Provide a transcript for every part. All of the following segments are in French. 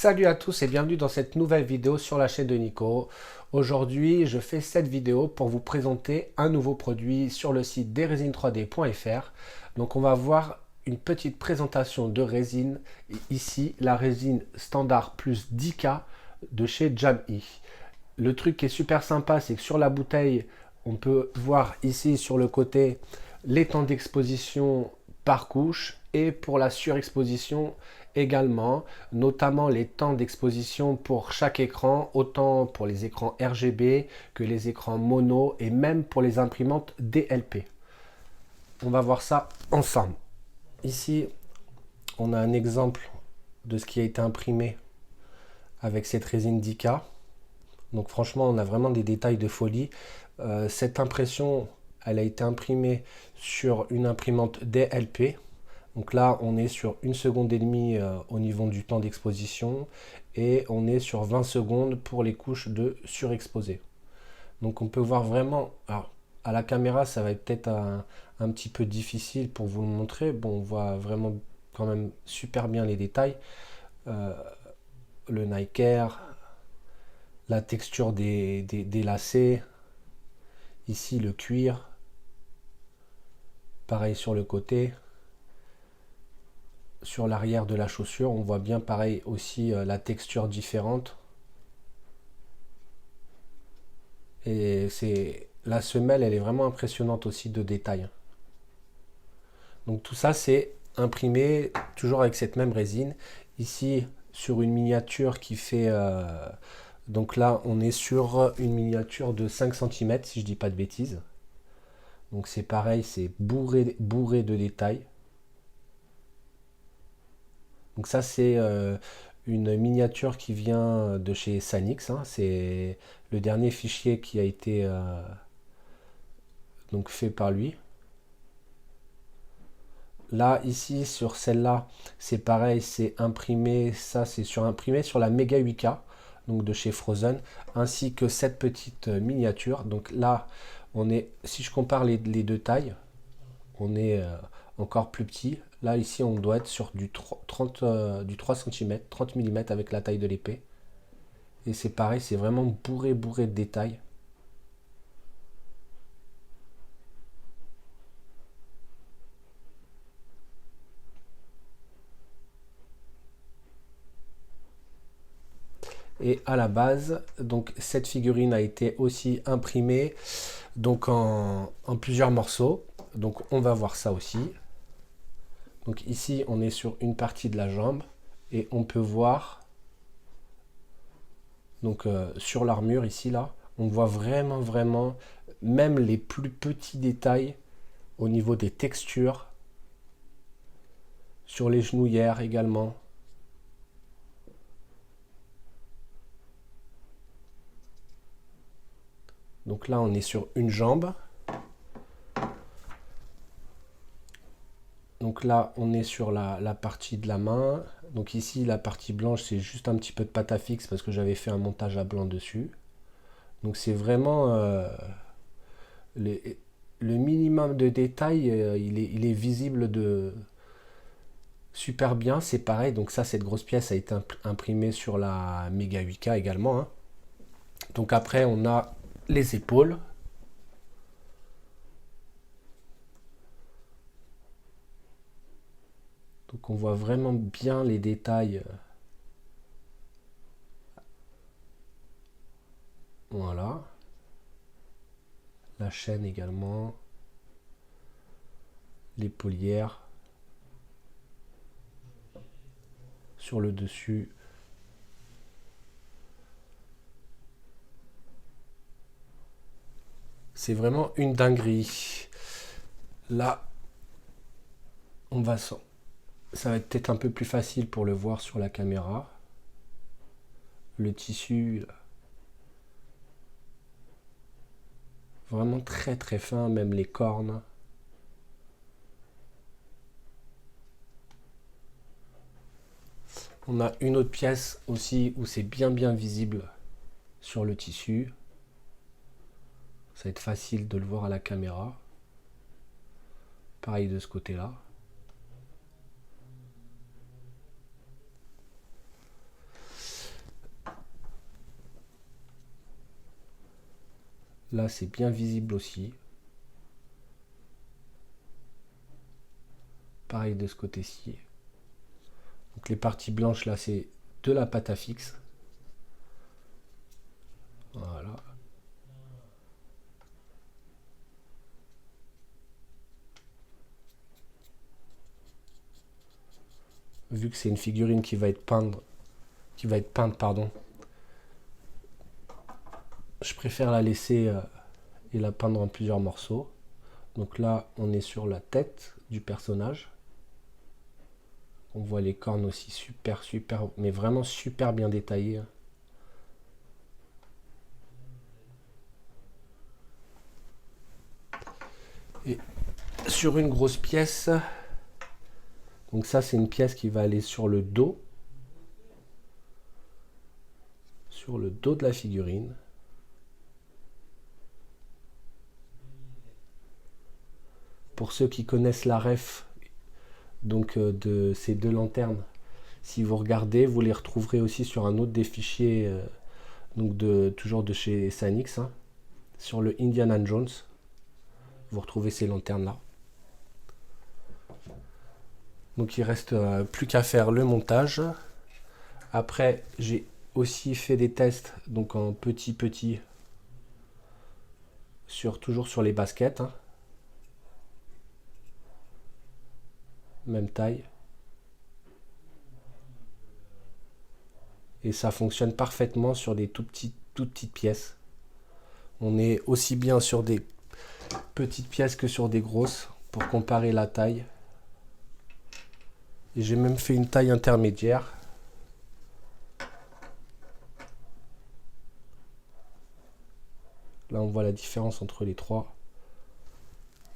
Salut à tous et bienvenue dans cette nouvelle vidéo sur la chaîne de Nico. Aujourd'hui, je fais cette vidéo pour vous présenter un nouveau produit sur le site desresines3d.fr. Donc on va voir une petite présentation de résine. Ici, la résine standard plus 10K de chez Jam'i. Le truc qui est super sympa, c'est que sur la bouteille, on peut voir ici sur le côté les temps d'exposition par couche et pour la surexposition également, notamment les temps d'exposition pour chaque écran, autant pour les écrans RGB que les écrans mono et même pour les imprimantes DLP. On va voir ça ensemble. Ici, on a un exemple de ce qui a été imprimé avec cette résine 10K. Donc franchement, on a vraiment des détails de folie. Cette impression, elle a été imprimée sur une imprimante DLP. Donc là, on est sur 1 seconde et demie au niveau du temps d'exposition et on est sur 20 secondes pour les couches de surexposé. Donc on peut voir vraiment, alors à la caméra, ça va être peut-être un petit peu difficile pour vous le montrer. Bon, on voit vraiment quand même super bien les détails. Le Nike Air, la texture des lacets, ici le cuir, pareil sur le côté. Sur l'arrière de la chaussure, on voit bien pareil aussi la texture différente. Et la semelle, elle est vraiment impressionnante aussi de détail. Donc tout ça, c'est imprimé toujours avec cette même résine. Ici, sur une miniature qui fait... donc là, on est sur une miniature de 5 cm, si je dis pas de bêtises. Donc c'est pareil, c'est bourré de détails. Donc ça c'est une miniature qui vient de chez Sanix, hein. C'est le dernier fichier qui a été donc fait par lui. Là ici sur celle-là c'est pareil, c'est imprimé, ça c'est imprimé sur la Mega 8K donc de chez Frozen, ainsi que cette petite miniature. Donc là on est, si je compare les deux tailles, on est encore plus petit. Là, ici, on doit être sur du 3 cm, 30 mm avec la taille de l'épée. Et c'est pareil, c'est vraiment bourré de détails. Et à la base, donc cette figurine a été aussi imprimée donc en plusieurs morceaux. Donc on va voir ça aussi. Donc ici, on est sur une partie de la jambe et on peut voir donc sur l'armure ici là, on voit vraiment même les plus petits détails au niveau des textures, sur les genouillères également. Donc là on est sur une jambe. Donc là on est sur la partie de la main. Donc ici la partie blanche c'est juste un petit peu de pâte à fixe parce que j'avais fait un montage à blanc dessus. Donc c'est vraiment le minimum de détails, il est visible de super bien. C'est pareil, donc ça cette grosse pièce a été imprimée sur la Mega 8K également, hein. Donc après on a les épaules. Donc on voit vraiment bien les détails. Voilà. La chaîne également. L'épaulière. Sur le dessus. C'est vraiment une dinguerie. Là, on va ça va être peut-être un peu plus facile pour le voir sur la caméra. Le tissu, vraiment très fin, même les cornes. On a une autre pièce aussi où c'est bien visible sur le tissu. Ça va être facile de le voir à la caméra. Pareil de ce côté-là. Là, c'est bien visible aussi. Pareil de ce côté-ci. Donc les parties blanches, là, c'est de la pâte à fixe. Voilà. Vu que c'est une figurine qui va être peinte, pardon, je préfère la laisser et la peindre en plusieurs morceaux. Donc là, on est sur la tête du personnage. On voit les cornes aussi super, mais vraiment super bien détaillées. Et sur une grosse pièce, donc ça c'est une pièce qui va aller sur le dos de la figurine. Pour ceux qui connaissent la ref donc de ces deux lanternes, si vous regardez, vous les retrouverez aussi sur un autre des fichiers donc toujours de chez Sanix, hein, sur le Indiana Jones. Vous retrouvez ces lanternes là. Donc il reste plus qu'à faire le montage. Après j'ai aussi fait des tests donc en petit toujours sur les baskets, hein. Même taille. Et ça fonctionne parfaitement sur des toutes petites pièces. On est aussi bien sur des petites pièces que sur des grosses pour comparer la taille. Et j'ai même fait une taille intermédiaire. Là on voit la différence entre les trois.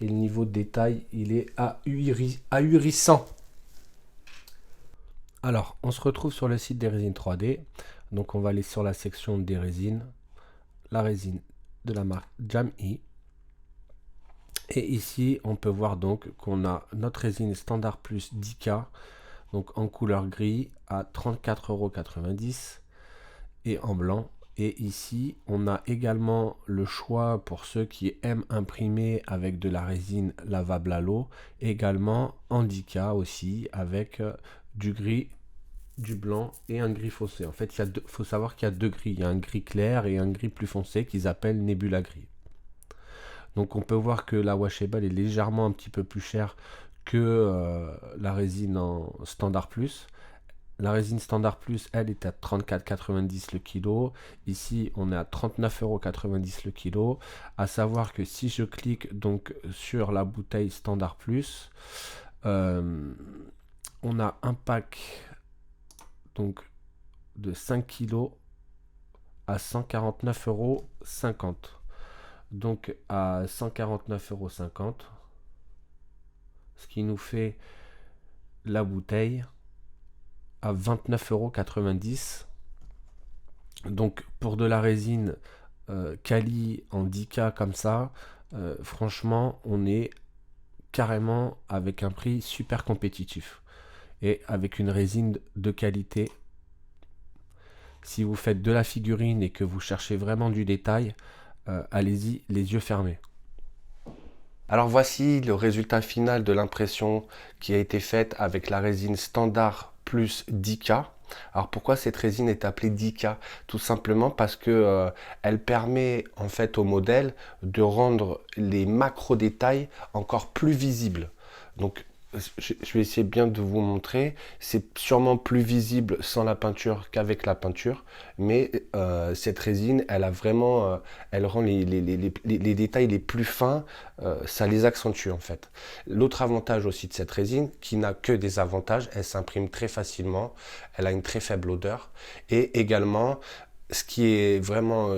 Et le niveau de détail, il est ahurissant. Alors, on se retrouve sur le site des résines 3D. Donc, on va aller sur la section des résines. La résine de la marque Jam-E. Et ici, on peut voir donc qu'on a notre résine standard plus 10K. Donc, en couleur gris à 34,90 € et en blanc. Et ici, on a également le choix pour ceux qui aiment imprimer avec de la résine lavable à l'eau. Également en 10K aussi avec du gris, du blanc et un gris foncé. En fait, il faut savoir qu'il y a deux gris. Il y a un gris clair et un gris plus foncé qu'ils appellent Nebula Gris. Donc on peut voir que la washable est légèrement un petit peu plus chère que la résine en standard plus. La résine standard plus, elle est à 34,90 € le kilo. Ici, on est à 39,90 € le kilo. À savoir que si je clique donc sur la bouteille standard plus, on a un pack donc de 5 kg à 149,50 €. Donc à 149,50 €, ce qui nous fait la bouteille à 29,90 €. Donc pour de la résine Kali en 10K comme ça, franchement on est carrément avec un prix super compétitif et avec une résine de qualité. Si vous faites de la figurine et que vous cherchez vraiment du détail, allez-y les yeux fermés. Alors voici le résultat final de l'impression qui a été faite avec la résine standard plus 10K. Alors pourquoi cette résine est appelée 10K? Tout simplement parce que elle permet en fait au modèle de rendre les macro détails encore plus visibles. Donc je vais essayer bien de vous montrer. C'est sûrement plus visible sans la peinture qu'avec la peinture, mais cette résine, elle a vraiment, elle rend les détails les plus fins, ça les accentue en fait. L'autre avantage aussi de cette résine, qui n'a que des avantages, elle s'imprime très facilement, elle a une très faible odeur, et également ce qui est vraiment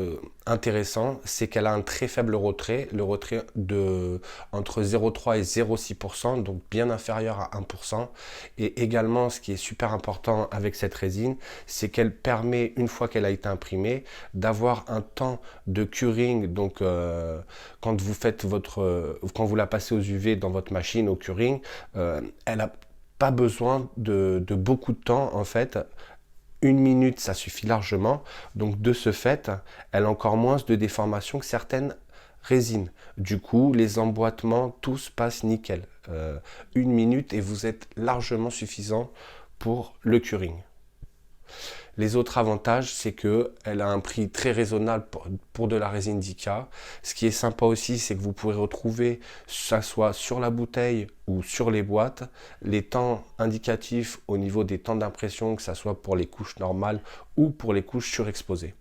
intéressant, c'est qu'elle a un très faible retrait, le retrait de entre 0,3 et 0,6%, donc bien inférieur à 1%. Et également, ce qui est super important avec cette résine, c'est qu'elle permet, une fois qu'elle a été imprimée, d'avoir un temps de curing. Donc, quand vous faites quand vous la passez aux UV dans votre machine au curing, elle n'a pas besoin de beaucoup de temps en fait. 1 minute, ça suffit largement. Donc de ce fait, elle a encore moins de déformation que certaines résine. Du coup, les emboîtements, tout se passe nickel. 1 minute et vous êtes largement suffisant pour le curing. Les autres avantages, c'est qu'elle a un prix très raisonnable pour de la résine Dica. Ce qui est sympa aussi, c'est que vous pourrez retrouver, que ça soit sur la bouteille ou sur les boîtes, les temps indicatifs au niveau des temps d'impression, que ce soit pour les couches normales ou pour les couches surexposées.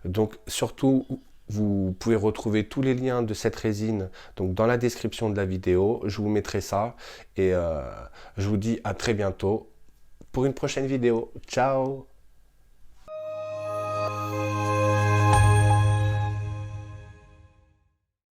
Donc surtout, vous pouvez retrouver tous les liens de cette résine donc dans la description de la vidéo. Je vous mettrai ça et je vous dis à très bientôt pour une prochaine vidéo. Ciao!